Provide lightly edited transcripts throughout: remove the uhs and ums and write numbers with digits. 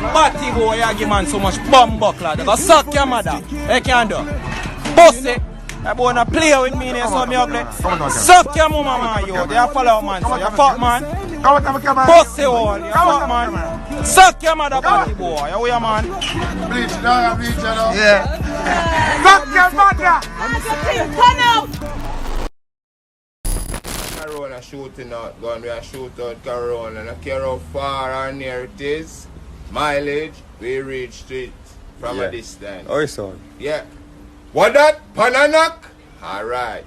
Batty boy, you give man so much bumbo clad. They go suck your mother. They can do. Pussy. That boy wanna play with me, they saw me ugly. Suck your mama, man, yo. They are follow man, so you fuck man. Pussy hole, you fuck man. Suck your mother, Batty boy. You hear man? Bleach, now bleach, you know. Yeah. Suck your mother. Turn up. Corona shooting out, going to shoot out Corona. I care how far or near it is. Mileage, we reached it from a distance. Oh, son. Yeah. What that? Pananak? Alright.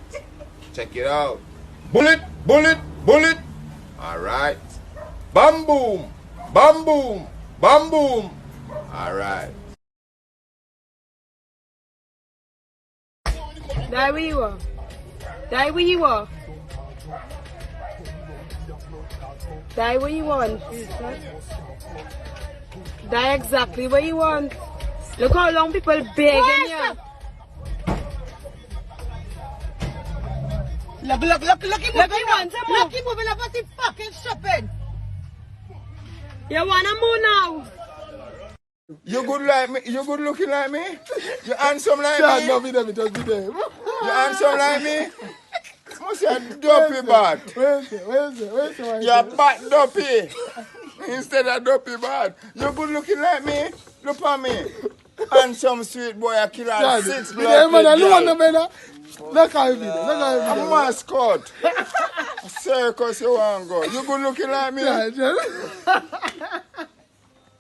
Check it out. Bullet, bullet, bullet. Alright. Bam boom. Bam boom. Bam boom. Alright. Die where you are. Die where you are. Die where you want. Die exactly where you want. Look how long people begging you. Look, him moving up at the fucking shopping. You wanna move now? You good like me? You good looking like me? You handsome like me? No, just be there. You handsome like me? Must say dopey bat. Where's it? You're bat dopey. Instead of dopey bat. You good looking like me? Look at me. Handsome sweet boy, I kill all 6 blood. Look how you feel. I'm a mascot. A circus you want to go. You good looking like me?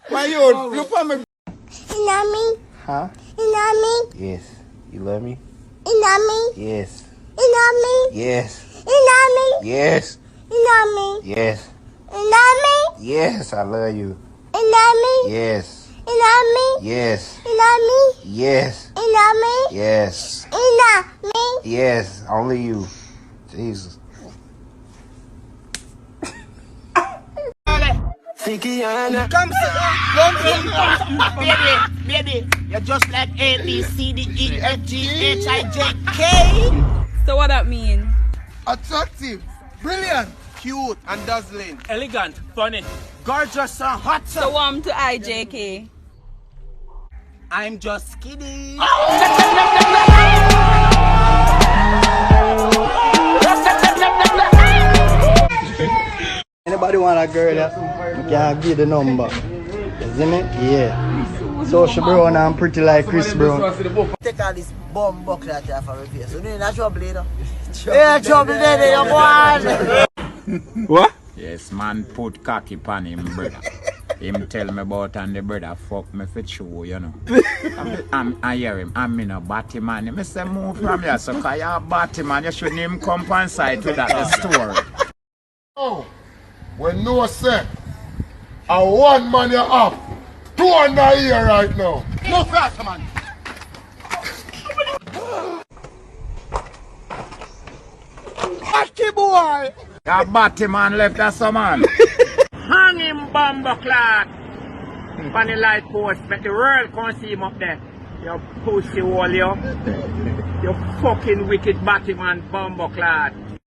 My youth, look at me. You love me? Huh? You love me? Yes. You love me? You love me? Yes. You love me? Yes. You love me? Yes. You love me? Yes. You love me? Yes, I love you. You love me? Yes. You love me? Yes. You love me? Yes. You love me? Yes. You love me? Yes. Only you. Jesus. Come, baby, you're just like A, B, C, D, E, F, G, H, I, J, K. So what that mean? Attractive, brilliant, Cute and dazzling. Elegant, funny. Gorgeous and hot. So warm to IJK. I'm just kidding. Anybody want a girl that you can give the number? You see me? Yeah. Social Brown and pretty like Chris Brown. Take all this bomb buckle that you have for repair. So you're not trouble, you know? Yeah, trouble there, you boy. What? Yes, man put cocky pan him, brother. Him tell me about and the brother fuck me for true, you know. I hear him, I'm in a batty man. He say move from here, so cause you're a batty man, you shouldn't even compensate with that the story. Oh, when no say, a one man you have, 200 here right now. No faster, man. Batty boy. Your batty man left us a man. Hang him bumbo clock. On the light post, make the world can see him up there. You pussy hole, you. You fucking wicked batty man bumbo clock.